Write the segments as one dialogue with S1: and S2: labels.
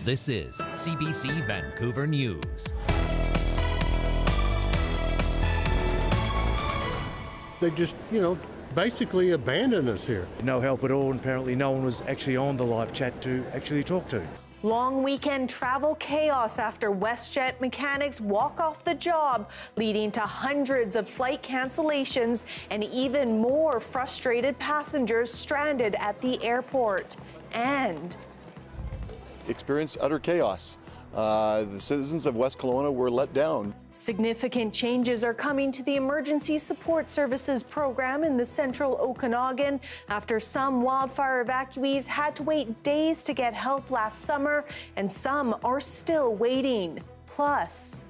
S1: This is CBC Vancouver News.
S2: They just, basically abandoned us here.
S3: No help at all, and apparently no one was actually on the live chat to actually talk to.
S4: Long weekend travel chaos after WestJet mechanics walk off the job, leading to hundreds of flight cancellations and even more frustrated passengers stranded at the airport. And
S5: experienced utter chaos. The citizens of West Colona were let down.
S4: significant changes are coming to the Emergency Support Services program in the central Okanagan after some wildfire evacuees had to wait days to get help last summer, and some are still waiting. Plus,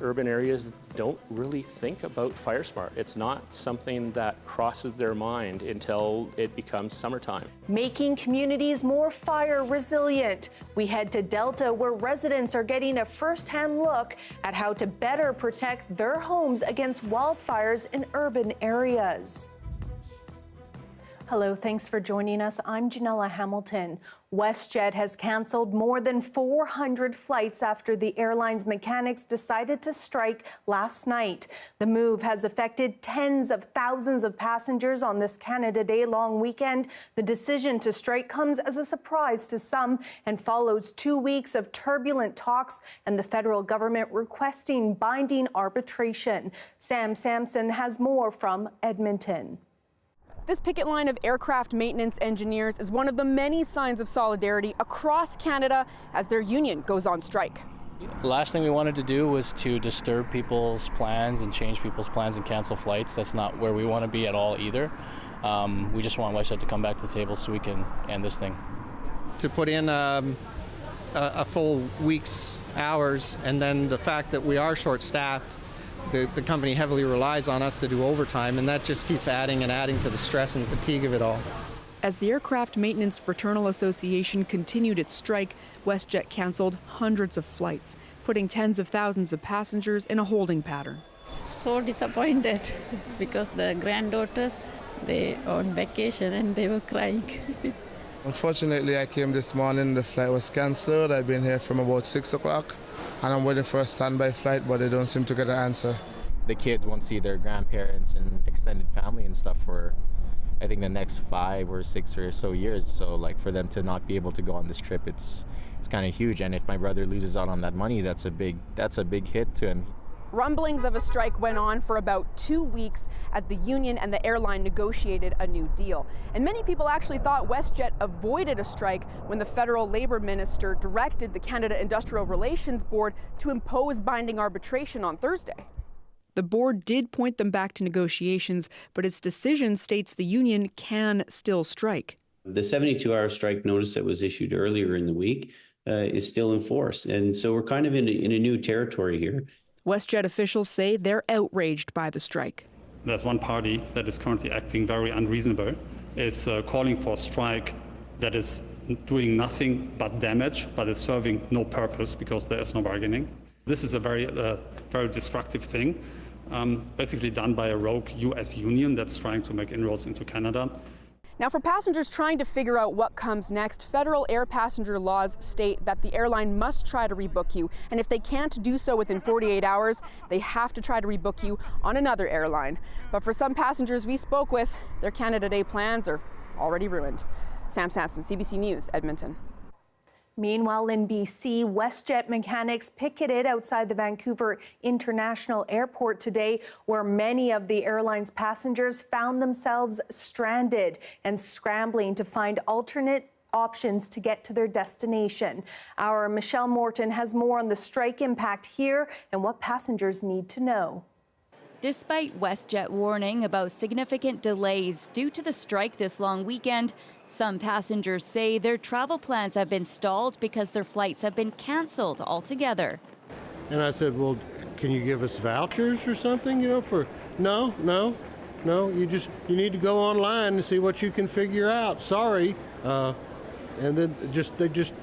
S6: urban areas don't really think about fire smart. It's not something that crosses their mind until it becomes summertime.
S4: making communities more fire resilient. We head to Delta, where residents are getting a first-hand look at how to better protect their homes against wildfires in urban areas. Hello, thanks for joining us. I'm Janella Hamilton. WestJet has canceled more than 400 flights after the airline's mechanics decided to strike last night. The move has affected tens of thousands of passengers on this Canada Day long weekend. The decision to strike comes as a surprise to some and follows 2 weeks of turbulent talks and the federal government requesting binding arbitration. Sam Sampson has more from Edmonton.
S7: This picket line of aircraft maintenance engineers is one of the many signs of solidarity across Canada as their union goes on strike.
S8: The last thing we wanted to do was to disturb people's plans and change people's plans and cancel flights. That's not where we want to be at all either. We just want WestJet to come back to the table so we can end this thing.
S9: To put in a full week's hours, and then the fact that we are short-staffed, the company heavily relies on us to do overtime, and that just keeps adding and adding to the stress and fatigue of it all.
S7: As the Aircraft Maintenance Fraternal Association continued its strike, WestJet canceled hundreds of flights, putting tens of thousands of passengers in a holding pattern.
S10: So disappointed because the granddaughters, they are on vacation and they were crying.
S11: Unfortunately, I came this morning, the flight was cancelled. I've been here from about 6 o'clock. And I'm waiting for a standby flight, but they don't seem to get an answer.
S12: The kids won't see their grandparents and extended family and stuff for, I think, the next 5 or 6 or so years. So, like, for them to not be able to go on this trip, it's kind of huge. And if my brother loses out on that money, that's a big hit to him.
S7: Rumblings of a strike went on for about 2 weeks as the union and the airline negotiated a new deal. And many people actually thought WestJet avoided a strike when the federal labor minister directed the Canada Industrial Relations Board to impose binding arbitration on Thursday. The board did point them back to negotiations, but its decision states the union can still strike.
S13: The 72-hour strike notice that was issued earlier in the week is still in force. And so we're kind of in a new territory here.
S7: WestJet officials say they're outraged by the strike.
S14: There's one party that is currently acting very unreasonable, is calling for a strike that is doing nothing but damage, but is serving no purpose because there is no bargaining. This is a very destructive thing, basically done by a rogue US union that's trying to make inroads into Canada.
S7: Now, for passengers trying to figure out what comes next, federal air passenger laws state that the airline must try to rebook you. And if they can't do so within 48 hours, they have to try to rebook you on another airline. But for some passengers we spoke with, their Canada Day plans are already ruined. Sam Sampson, CBC News, Edmonton.
S4: Meanwhile, in BC, WestJet mechanics picketed outside the Vancouver International Airport today, where many of the airline's passengers found themselves stranded and scrambling to find alternate options to get to their destination. Our Michelle Morton has more on the strike impact here and what passengers need to know.
S15: Despite WestJet warning about significant delays due to the strike this long weekend, some passengers say their travel plans have been stalled because their flights have been canceled altogether.
S2: And I said, well, can you give us vouchers or something, for... No, you need to go online and see what you can figure out. Sorry. And then they just,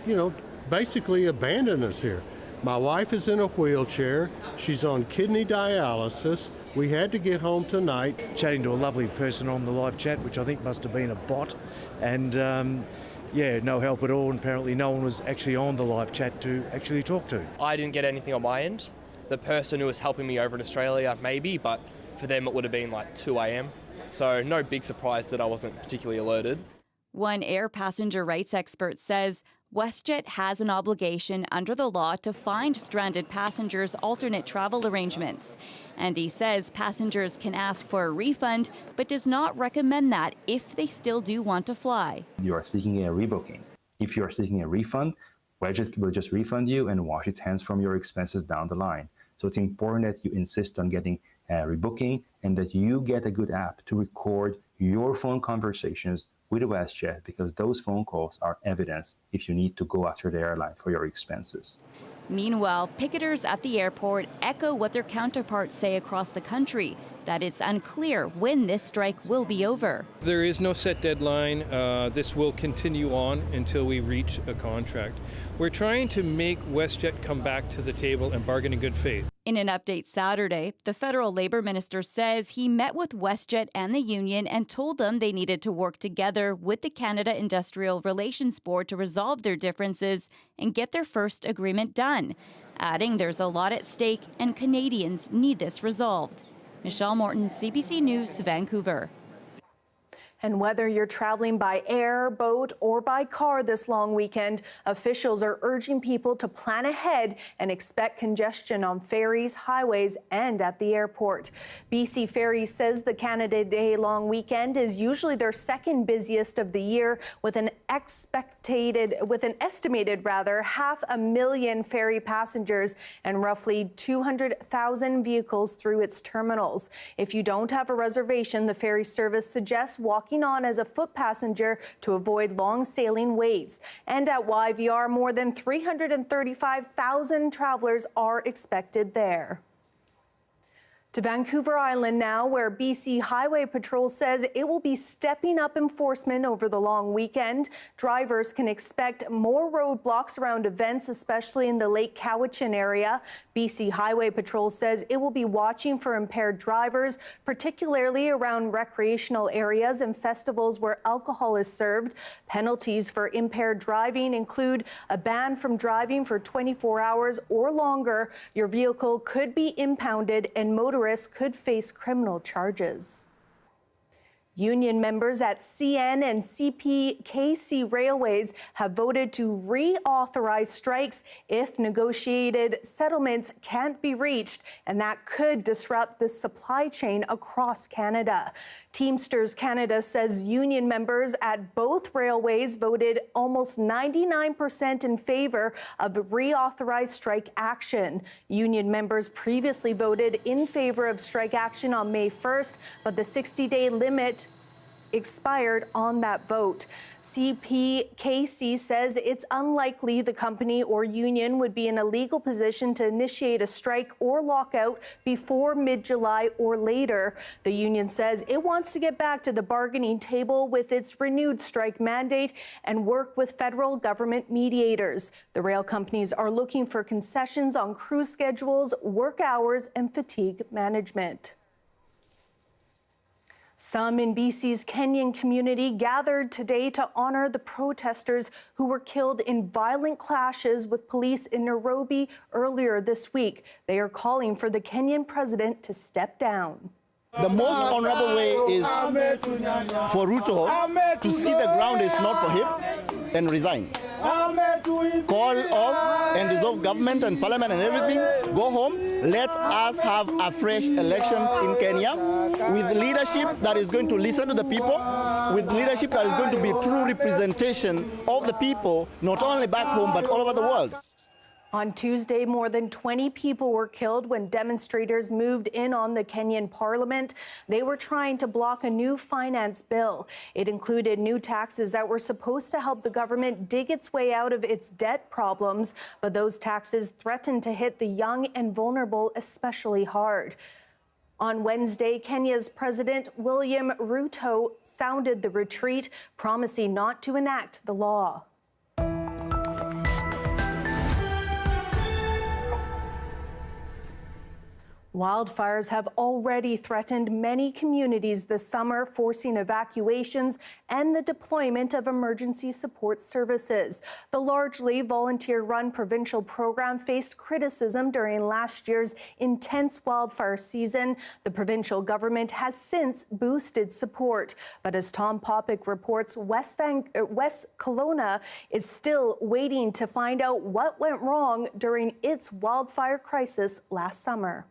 S2: basically abandon us here. My wife is in a wheelchair. She's on kidney dialysis. We had to get home tonight.
S3: Chatting to a lovely person on the live chat, which I think must have been a bot, and Yeah, no help at all, and apparently no one was actually on the live chat to actually talk to.
S16: I didn't get anything on my end. The person who was helping me over in Australia, maybe, but for them it would have been like 2 a.m. So no big surprise that I wasn't particularly alerted.
S15: One air passenger rights expert says WestJet has an obligation under the law to find stranded passengers alternate travel arrangements. And he says passengers can ask for a refund, but does not recommend that if they still do want to fly.
S17: You are seeking a rebooking. If you are seeking a refund, WestJet will just refund you and wash its hands from your expenses down the line. So it's important that you insist on getting rebooking and that you get a good app to record your phone conversations with WestJet, because those phone calls are evidence if you need to go after the airline for your expenses.
S15: Meanwhile, picketers at the airport echo what their counterparts say across the country, that it's unclear when this strike will be over.
S18: There is no set deadline. This will continue on until we reach a contract. We're trying to make WestJet come back to the table and bargain in good faith.
S15: In an update Saturday, the federal labor minister says he met with WestJet and the union and told them they needed to work together with the Canada Industrial Relations Board to resolve their differences and get their first agreement done, adding there's a lot at stake and Canadians need this resolved. Michelle Morton, CBC News, Vancouver.
S4: And whether you're traveling by air, boat, or by car this long weekend, officials are urging people to plan ahead and expect congestion on ferries, highways, and at the airport. BC Ferries says the Canada Day long weekend is usually their second busiest of the year, with an estimated 500,000 ferry passengers and roughly 200,000 vehicles through its terminals. If you don't have a reservation, the ferry service suggests walking on as a foot passenger to avoid long sailing waits. And at YVR, more than 335,000 travelers are expected there. To Vancouver Island now, where BC Highway Patrol says it will be stepping up enforcement over the long weekend. Drivers can expect more roadblocks around events, especially in the Lake Cowichan area. BC Highway Patrol says it will be watching for impaired drivers, particularly around recreational areas and festivals where alcohol is served. Penalties for impaired driving include a ban from driving for 24 hours or longer. Your vehicle could be impounded and motorists could face criminal charges. Union members at CN and CPKC Railways have voted to reauthorize strikes if negotiated settlements can't be reached, and that could disrupt the supply chain across Canada. Teamsters Canada says union members at both railways voted almost 99% in favor of reauthorized strike action. Union members previously voted in favor of strike action on May 1st, but the 60-day limit expired on that vote. CPKC says it's unlikely the company or union would be in a legal position to initiate a strike or lockout before mid-July or later. The union says it wants to get back to the bargaining table with its renewed strike mandate and work with federal government mediators. The rail companies are looking for concessions on crew schedules, work hours, and fatigue management. Some in BC's Kenyan community gathered today to honor the protesters who were killed in violent clashes with police in Nairobi earlier this week. They are calling for the Kenyan president to step down.
S19: The most honorable way is for Ruto to see the ground is not for him and resign. Call off and dissolve government and parliament and everything. Go home. Let us have a fresh elections in Kenya with leadership that is going to listen to the people, with leadership that is going to be true representation of the people, not only back home but all over the world.
S4: On Tuesday, more than 20 people were killed when demonstrators moved in on the Kenyan parliament. They were trying to block a new finance bill. It included new taxes that were supposed to help the government dig its way out of its debt problems, but those taxes threatened to hit the young and vulnerable especially hard. On Wednesday, Kenya's President William Ruto sounded the retreat, promising not to enact the law. Wildfires have already threatened many communities this summer, forcing evacuations and the deployment of emergency support services. The largely volunteer-run provincial program faced criticism during last year's intense wildfire season. The provincial government has since boosted support. But as Tom Popick reports, West Colona is still waiting to find out what went wrong during its wildfire crisis last summer.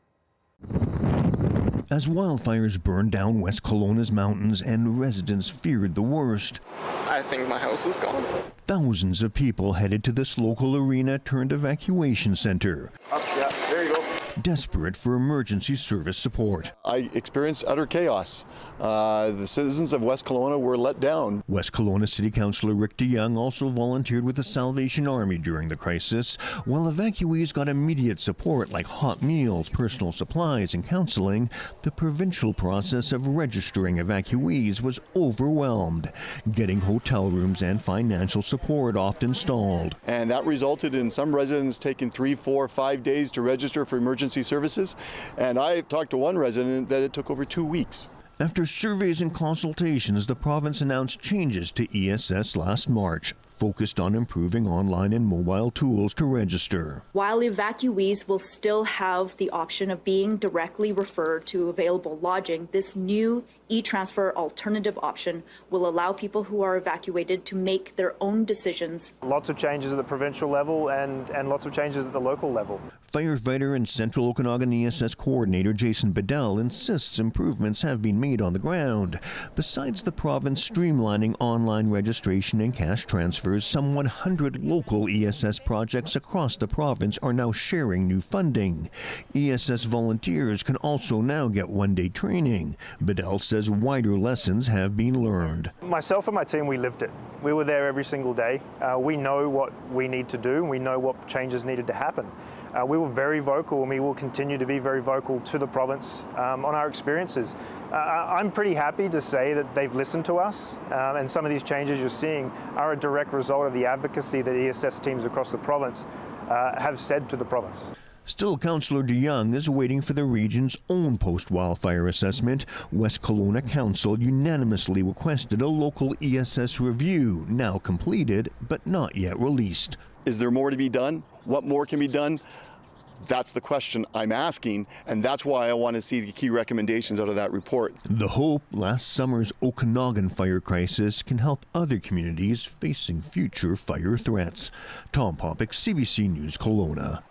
S20: As wildfires burned down West Colona's mountains and residents feared the worst,
S21: I think my house is gone.
S20: thousands of people headed to this local arena turned evacuation center.
S21: Yeah, there you go.
S20: Desperate for emergency service support.
S5: I experienced utter chaos. The citizens of West Colona were let down.
S20: West Colona City Councillor Rick DeYoung also volunteered with the Salvation Army during the crisis. While evacuees got immediate support like hot meals, personal supplies, and counseling, the provincial process of registering evacuees was overwhelmed. Getting hotel rooms and financial support often stalled.
S5: And that resulted in some residents taking 3, 4, 5 days to register for emergency services. And I talked to one resident that it took over 2 weeks.
S20: After surveys and consultations, the province announced changes to ESS last March, focused on improving online and mobile tools to register.
S22: While evacuees will still have the option of being directly referred to available lodging, this new e-transfer alternative option will allow people who are evacuated to make their own decisions.
S23: Lots of changes at the provincial level and lots of changes at the local level.
S20: Firefighter and Central Okanagan ESS Coordinator Jason Bedell insists improvements have been made on the ground. Besides the province streamlining online registration and cash transfers, some 100 local ESS projects across the province are now sharing new funding. ESS volunteers can also now get one-day training. Bedell says wider lessons have been learned.
S23: Myself and my team, we lived it. We were there every single day. We know what we need to do, and we know what changes needed to happen. We were very vocal, and we will continue to be very vocal to the province on our experiences. I'm pretty happy to say that they've listened to us, and some of these changes you're seeing are a direct result of the advocacy that ESS teams across the province have said to the province.
S20: Still, Councillor DeYoung is waiting for the region's own post-wildfire assessment. West Colona Council unanimously requested a local ESS review, now completed but not yet released.
S5: Is there more to be done? What more can be done? That's the question I'm asking, and that's why I want to see the key recommendations out of that report.
S20: The hope last summer's Okanagan fire crisis can help other communities facing future fire threats. Tom Popick, CBC News, Colona.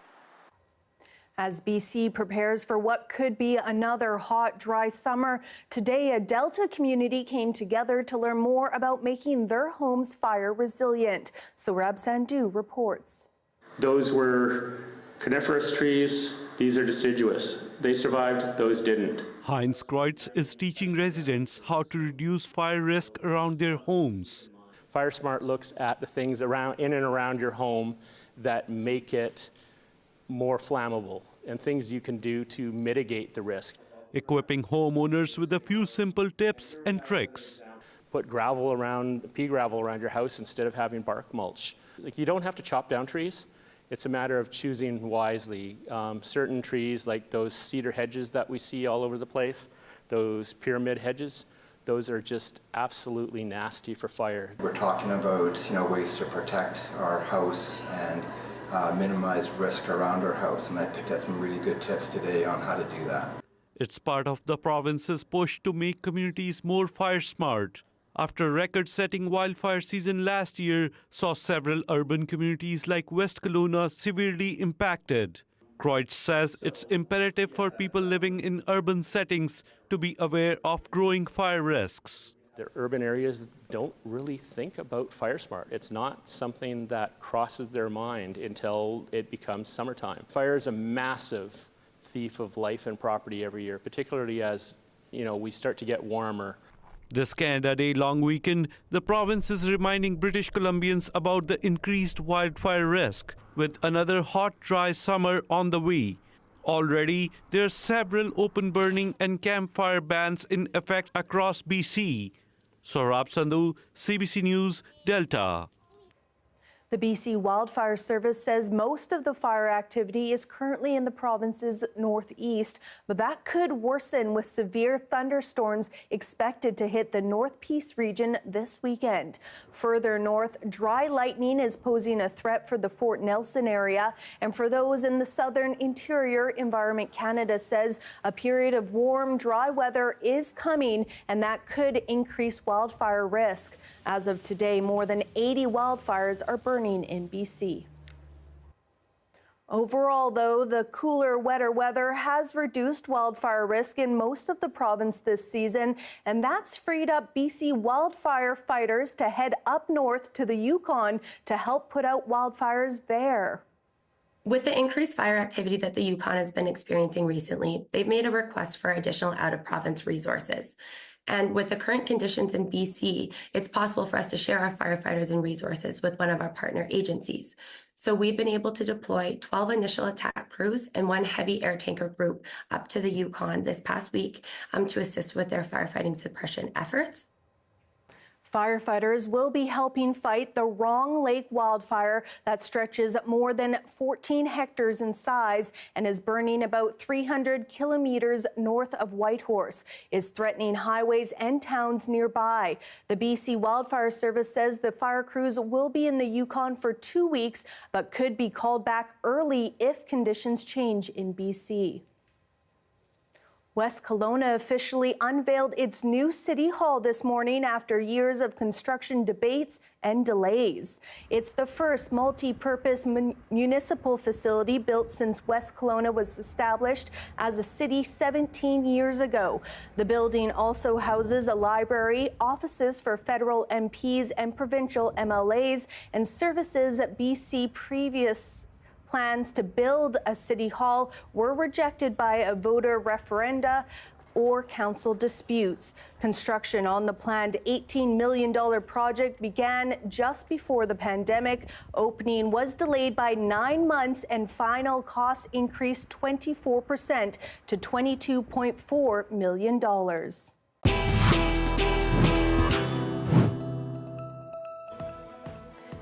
S4: As BC prepares for what could be another hot, dry summer, today a Delta community came together to learn more about making their homes fire resilient. Sohrab Sandhu reports.
S6: Those were coniferous trees. These are deciduous. They survived, those didn't.
S24: Heinz Kreutz is teaching residents how to reduce fire risk around their homes.
S6: FireSmart looks at the things around, in and around your home that make it more flammable and things you can do to mitigate the risk.
S24: Equipping homeowners with a few simple tips and tricks.
S6: Put gravel around, pea gravel around your house instead of having bark mulch. You don't have to chop down trees. It's a matter of choosing wisely. Certain trees, like those cedar hedges that we see all over the place, those pyramid hedges, those are just absolutely nasty for fire.
S25: We're talking about, ways to protect our house and minimize risk around our house, and I picked up some really good tips today on how to do that.
S24: It's part of the province's push to make communities more fire smart. After a record-setting wildfire season last year saw several urban communities like West Colona severely impacted. Kreutz says it's imperative for people living in urban settings to be aware of growing fire risks.
S6: The urban areas don't really think about fire smart. It's not something that crosses their mind until it becomes summertime. Fire is a massive thief of life and property every year, particularly as we start to get warmer.
S24: This Canada Day long weekend, the province is reminding British Columbians about the increased wildfire risk, with another hot, dry summer on the way. Already, there are several open burning and campfire bans in effect across BC. Sohrab Sandhu, CBC News, Delta.
S4: The BC Wildfire Service says most of the fire activity is currently in the province's northeast, but that could worsen with severe thunderstorms expected to hit the North Peace region this weekend. Further north, dry lightning is posing a threat for the Fort Nelson area, and for those in the southern interior, Environment Canada says a period of warm, dry weather is coming, and that could increase wildfire risk. As of today, more than 80 wildfires are burning in BC. Overall, though, the cooler, wetter weather has reduced wildfire risk in most of the province this season, and that's freed up BC wildfire fighters to head up north to the Yukon to help put out wildfires there.
S1: With the increased fire activity that the Yukon has been experiencing recently, they've made a request for additional out-of-province resources. And with the current conditions in BC, it's possible for us to share our firefighters and resources with one of our partner agencies. So we've been able to deploy 12 initial attack crews and 1 heavy air tanker group up to the Yukon this past week to assist with their firefighting suppression efforts.
S4: Firefighters will be helping fight the Wrong Lake wildfire that stretches more than 14 hectares in size and is burning about 300 kilometers north of Whitehorse, is threatening highways and towns nearby. The BC Wildfire Service says the fire crews will be in the Yukon for 2 weeks, but could be called back early if conditions change in BC. West Colona officially unveiled its new City Hall this morning after years of construction debates and delays. It's the first multi-purpose municipal facility built since West Colona was established as a city 17 years ago. The building also houses a library, offices for federal MPs and provincial MLAs, and services at BC. Previous plans to build a city hall were rejected by a voter referenda or council disputes. Construction on the planned $18 million project began just before the pandemic. Opening was delayed by 9 months and final costs increased 24% to $22.4 million.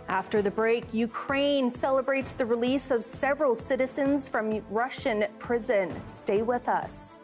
S4: After the break, Ukraine celebrates the release of several citizens from Russian prison. Stay with us.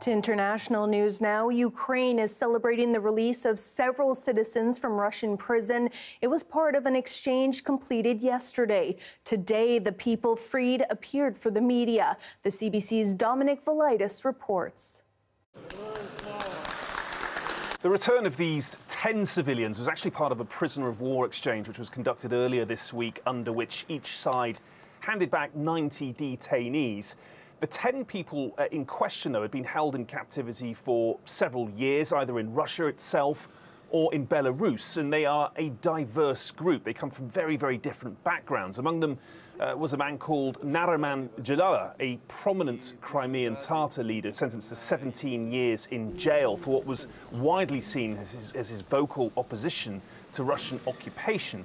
S4: To international news now, Ukraine is celebrating the release of several citizens from Russian prison. It was part of an exchange completed yesterday. Today, the people freed appeared for the media. The CBC's Dominic Velitis reports.
S8: The return of these 10 civilians was actually part of a prisoner of war exchange which was conducted earlier this week, under which each side handed back 90 detainees. The 10 people in question, though, had been held in captivity for several years, either in Russia itself or in Belarus, and they are a diverse group. They come from very, very different backgrounds. Among them was a man called Nariman Jalala, a prominent Crimean Tatar leader sentenced to 17 years in jail for what was widely seen as his vocal opposition to Russian occupation.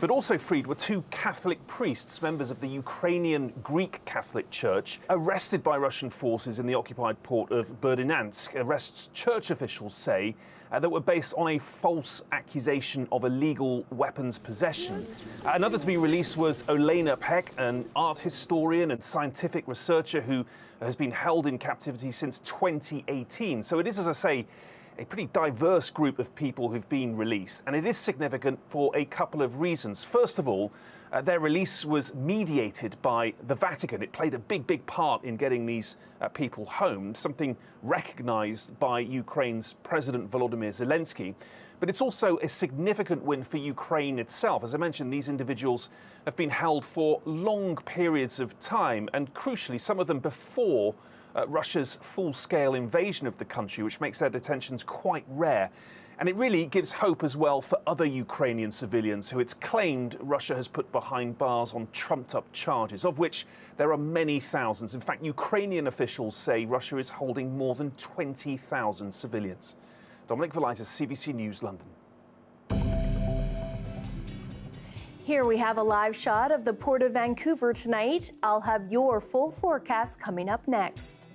S8: But also freed were 2 Catholic priests, members of the Ukrainian Greek Catholic Church, arrested by Russian forces in the occupied port of Berdyansk. Arrests, church officials say, that were based on a false accusation of illegal weapons possession. Another to be released was Olena Peck, an art historian and scientific researcher who has been held in captivity since 2018. So it is, as I say, a pretty diverse group of people who've been released, and it is significant for a couple of reasons. First of all, their release was mediated by the Vatican. It played a big part in getting these people home, something recognized by Ukraine's President Volodymyr Zelensky. But it's also a significant win for Ukraine itself. As I mentioned, these individuals have been held for long periods of time, and crucially, some of them before Russia's full-scale invasion of the country, which makes their detentions quite rare. And it really gives hope as well for other Ukrainian civilians who it's claimed Russia has put behind bars on trumped-up charges, of which there are many thousands. In fact, Ukrainian officials say Russia is holding more than 20,000 civilians. Dominic Velitis, CBC News, London.
S4: Here we have a live shot of the Port of Vancouver tonight. I'll have your full forecast coming up next.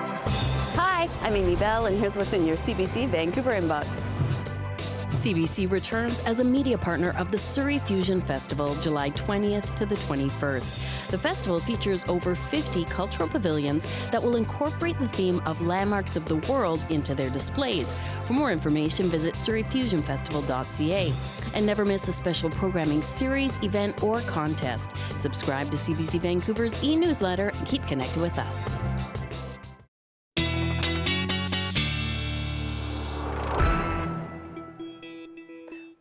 S9: Hi, I'm Amy Bell, and here's what's in your CBC Vancouver inbox. CBC returns as a media partner of the Surrey Fusion Festival, July 20th to the 21st. The festival features over 50 cultural pavilions that will incorporate the theme of landmarks of the world into their displays. For more information, visit surreyfusionfestival.ca. And never miss a special programming series, event, or contest. Subscribe to CBC Vancouver's e-newsletter and keep connected with us.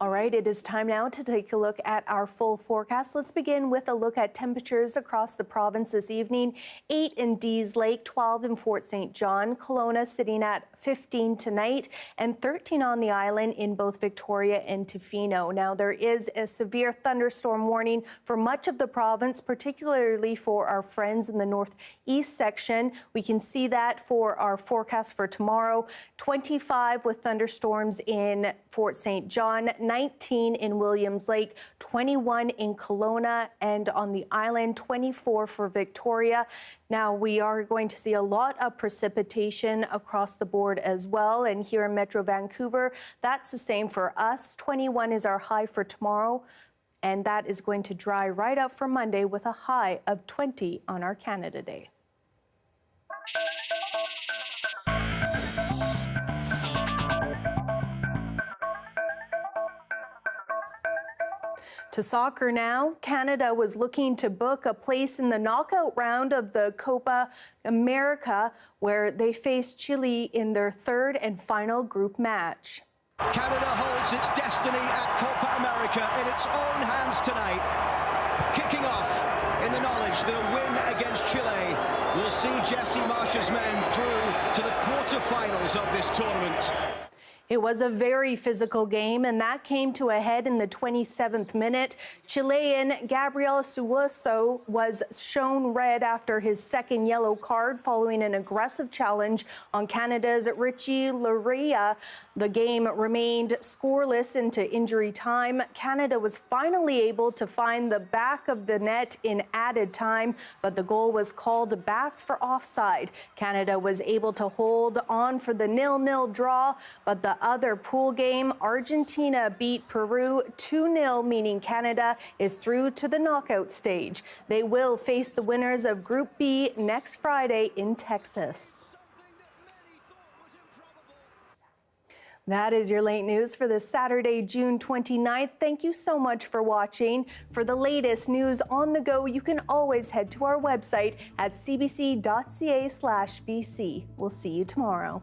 S4: All right, it is time now to take a look at our full forecast. Let's begin with a look at temperatures across the province this evening. 8 in Dease Lake, 12 in Fort St. John, Colona sitting at 15 tonight, and 13 on the island in both Victoria and Tofino. Now, there is a severe thunderstorm warning for much of the province, particularly for our friends in the northeast section. We can see that for our forecast for tomorrow. 25 with thunderstorms in Fort St. John, 19 in Williams Lake, 21 in Colona, and on the island, 24 for Victoria. Now, we are going to see a lot of precipitation across the board as well. And here in Metro Vancouver, that's the same for us. 21 is our high for tomorrow. And that is going to dry right up for Monday with a high of 20 on our Canada Day. To soccer now, Canada was looking to book a place in the knockout round of the Copa America, where they faced Chile in their third and final group match.
S10: Canada holds its destiny at Copa America in its own hands tonight. Kicking off in the knowledge they'll win against Chile, we'll see Jesse Marsh's men through to the quarterfinals of this tournament.
S4: It was a very physical game, and that came to a head in the 27th minute. Chilean Gabriel Suazo was shown red after his second yellow card following an aggressive challenge on Canada's Richie Laryea. The game remained scoreless into injury time. Canada was finally able to find the back of the net in added time, but the goal was called back for offside. Canada was able to hold on for the 0-0 draw, but the other pool game, Argentina beat Peru 2-0, meaning Canada is through to the knockout stage. They will face the winners of Group B next Friday in Texas. That is your late news for this Saturday, June 29th. Thank you so much for watching. For the latest news on the go, you can always head to our website at cbc.ca/BC. We'll see you tomorrow.